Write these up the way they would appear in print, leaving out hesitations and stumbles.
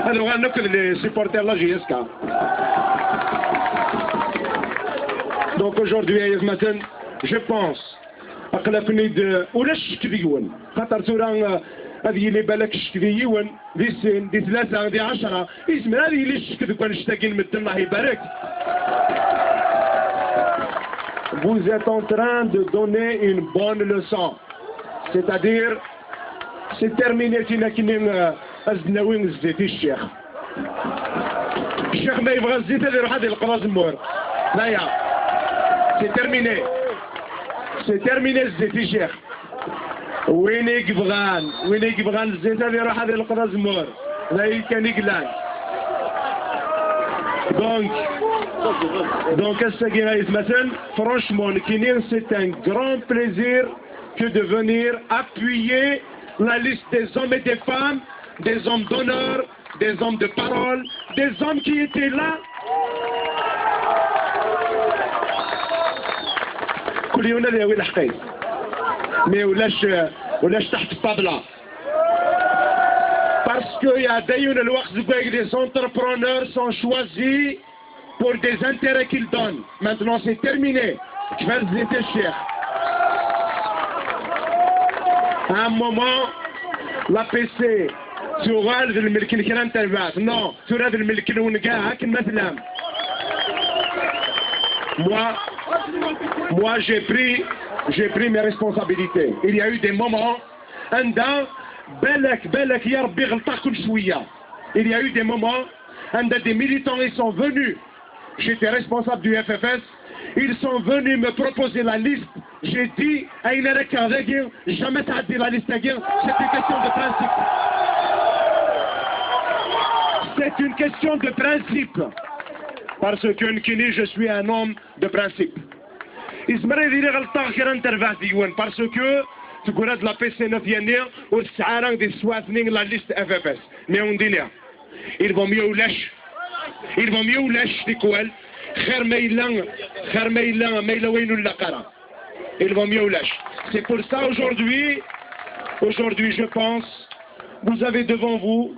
Alors, on a que les supporters de la JSK. Donc aujourd'hui, je pense أقلقني ولا الشك ديون خاطر تورا هذه اللي بالك الشك ديون دي سين دي 3 دي 10 اسم هذه اللي الشك ديك نشتاقين من الله يبارك. Vous êtes en train de donner une bonne leçon, c'est-à-dire c'est terminé كنا أزناوين الزيتي الشيخ ما يبغى الزيت هذا يروح هذا يلقى الزمور لا يا c'est terminé. C'est terminé الزيت الشيخ. وين يبغان الزيت هذا يروح هذا يلقى الزمور لا كان يقلان. Donc franchement, c'est un grand plaisir que de venir appuyer la liste des hommes et des femmes, des hommes d'honneur, des hommes de parole, des hommes qui étaient là. كل يوم هذا وين الحقيقة mais ولاش تحت الطابلة parce que y a des entrepreneurs sont choisis pour des intérêts qu'ils donnent. Maintenant c'est terminé. Je vais le dire cher. À un moment la PC sur هذا الملك اللي كان انترفات non sur هذا الملك اللي ونقاه هاك مثلا moi j'ai pris mes responsabilités. Il y a eu des moments il y a eu des moments des militants ils sont venus. J'étais responsable du FFS. Ils sont venus me proposer la liste. J'ai dit jamais t'as dit la liste. C'est une question de principe. C'est une question de principe. Parce que je suis un homme de principe. Parce que tu connais de la PC9 ou la liste FFS. Mais on dit là, ils vont mieux ou lâche. Ils vont mieux ou lâche les couels. Ils vont mieux ou lâche. C'est pour ça aujourd'hui, je pense, vous avez devant vous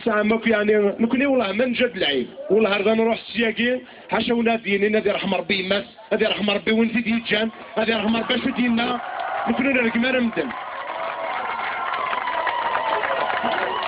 سامك يعني نكوني والله من جد لعيب والله هردا نروح السياقين حاشا وناديين هذه رحم ربي ماس هذه رحم ربي وين زيد يتجان هذه رحم ربي شو دينا نكوني نرقم رمدن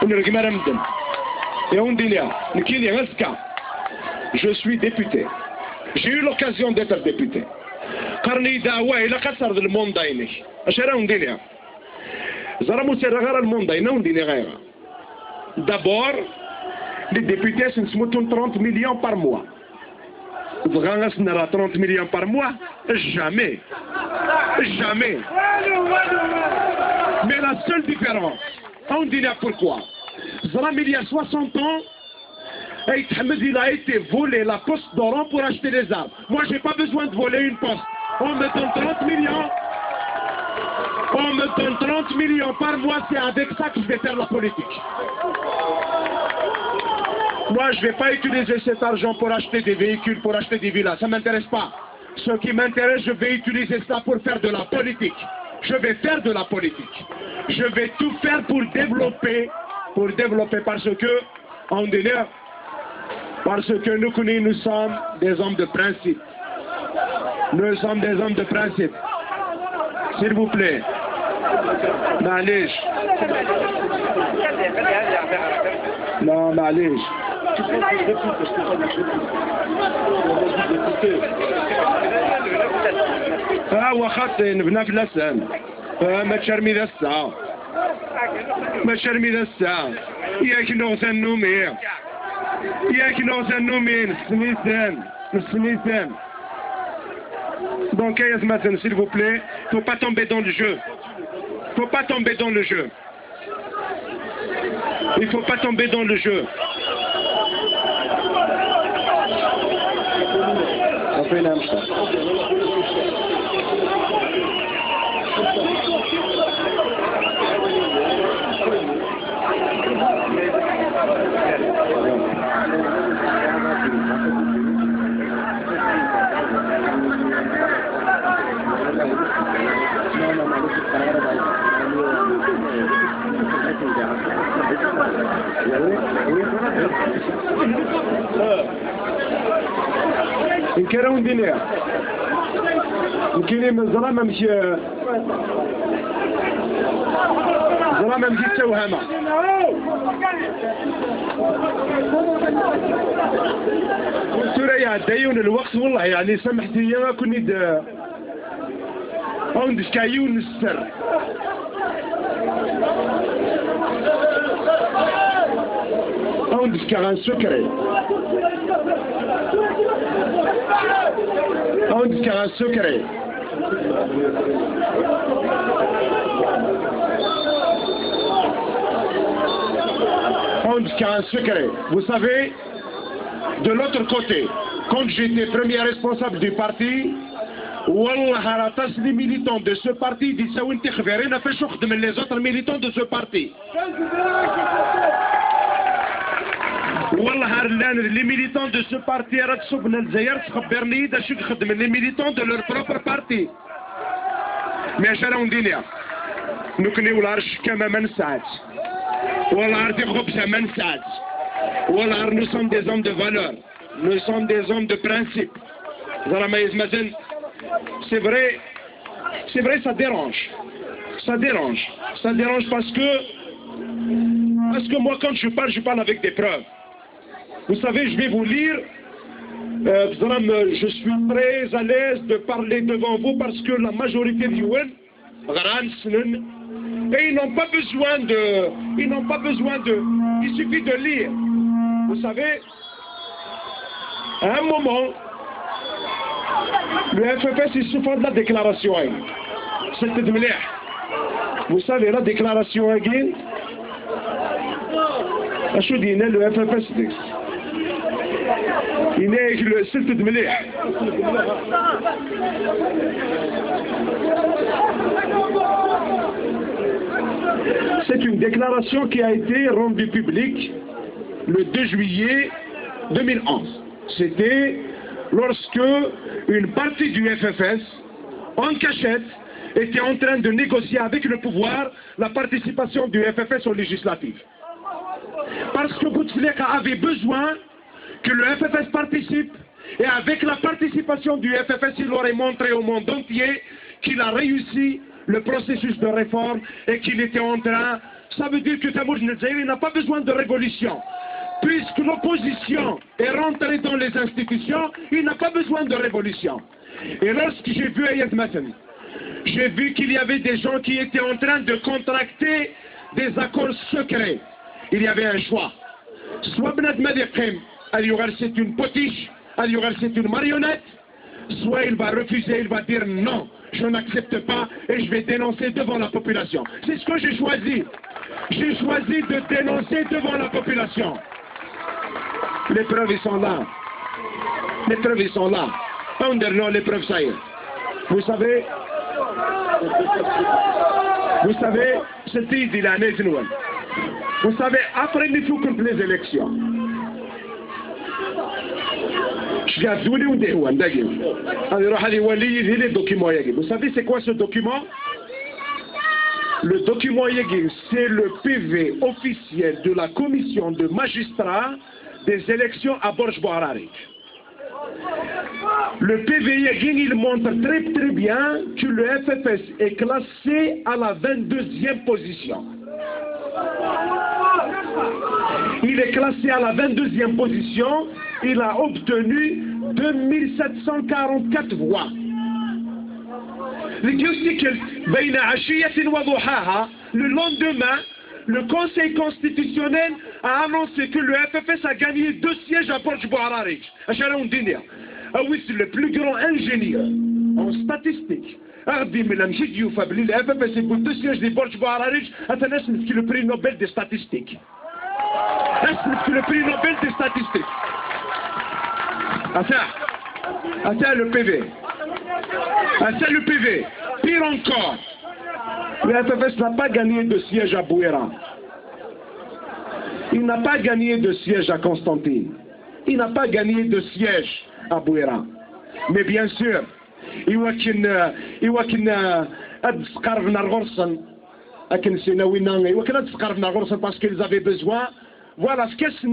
ونرقم رمدن يا وندينيا نكيني غسكا je suis député j'ai eu l'occasion d'être député قرني دعوة إلى قصر الموندايني أشارا وندينيا زرا مسير غير المونداينة وندينيا غيرها. D'abord, les députés sont 30 millions par mois. Vous gagnez 30 millions par mois? Jamais. Jamais. Mais la seule différence, on dit là pourquoi. Zram, il y a 60 ans, il a été volé la poste d'Oran pour acheter des armes. Moi, je n'ai pas besoin de voler une poste. On me donne 30 millions. On me donne 30 millions par mois, c'est avec ça que je vais faire la politique. Moi, je ne vais pas utiliser cet argent pour acheter des véhicules, pour acheter des villas. Ça ne m'intéresse pas. Ce qui m'intéresse, je vais utiliser ça pour faire de la politique. Je vais faire de la politique. Je vais tout faire pour développer parce que, nous sommes des hommes de principe. Nous sommes des hommes de principe. S'il vous plaît. معليش لا معليش هو خط نبنا في اللسان ما تشرمي ذا الساعة ما تشرمي ذا الساعة ياك نغسن نومي ياك نغسن نومي نسميثان Donc, s'il vous plaît, il ne faut pas tomber dans le jeu. Il ne faut pas tomber dans le jeu. Il ne faut pas tomber dans le jeu. إن كانوا ندير يمكن من زرامة مشي زرامة مشي توهمة سوريا دايون الوقت والله يعني سمحتي لي ما كنت عندك كايون السر عندك كان سكري عندك كان سكري عندك كان سكري. Vous savez, de l'autre côté, quand j'étais premier responsable du parti, والله راتاس les militants de ce parti يساوي انت خبيرين فاش نخدم les autres militants de ce parti. والله les militants de ce parti راه تصبنا للجزائر تخبرني داش نخدم les militants de leur propre parti. مي اش راهم ندير نكنيو العرش كما ما نسعدش والله عرفتي خبزه ما نسعدش والله nous sommes des hommes de valeur, nous sommes des hommes de principe. زعما مازال c'est vrai ça dérange parce que moi quand je parle avec des preuves. Vous savez, je vais vous lire, je suis très à l'aise de parler devant vous parce que la majorité du WEN, et ils n'ont pas besoin de, il suffit de lire. Vous savez, à un moment, le FFS il souffre de la déclaration. C'était de m'lih. Vous savez, la déclaration again, je dis, le FFS dit. Il est le silte de m'lih. C'est une déclaration qui a été rendue publique le 2 juillet 2011. C'était lorsque une partie du FFS, en cachette, était en train de négocier avec le pouvoir la participation du FFS aux législatives. Parce que Bouteflika avait besoin que le FFS participe, et avec la participation du FFS, il aurait montré au monde entier qu'il a réussi le processus de réforme et qu'il était en train. Ça veut dire que Tamour Nzaïri n'a pas besoin de révolution. Puisque l'opposition est rentrée dans les institutions, il n'a pas besoin de révolution. Et lorsque j'ai vu Ayad Matani, j'ai vu qu'il y avait des gens qui étaient en train de contracter des accords secrets. Il y avait un choix. Soit Bnad Madiqim, c'est une potiche, c'est une marionnette, soit il va refuser, il va dire non, je n'accepte pas et je vais dénoncer devant la population. C'est ce que j'ai choisi. J'ai choisi de dénoncer devant la population. Les preuves, ils sont là. Les preuves, ils sont là. Non, les preuves, ça y est. Vous savez, c'était dit l'année. Vous savez, après les élections, vous savez c'est quoi ce document? Le document Yegin, c'est le PV officiel de la commission de magistrats des élections à Borj-Bouarari. Le PV Yegin, il montre très bien que le FFS est classé à la 22e position. Il est classé à la 22e position. Il a obtenu 2744 voix. Le lendemain, le Conseil constitutionnel a annoncé que le FFS a gagné 2 sièges à Borj-Bouarari. Oui, c'est le plus grand ingénieur en statistique. Le FFS a 2 sièges de Borj-Bouarari. C'est le prix Nobel des statistiques. C'est le prix Nobel des statistiques. Ça le PV. Ça le PV. Pire encore, le FFS n'a pas gagné de siège à Bouéra. Il n'a pas gagné de siège à Constantine. Il n'a pas gagné de siège à Bouéra. Mais bien sûr, parce qu'ils avaient besoin Voilà, ce qu'est-ce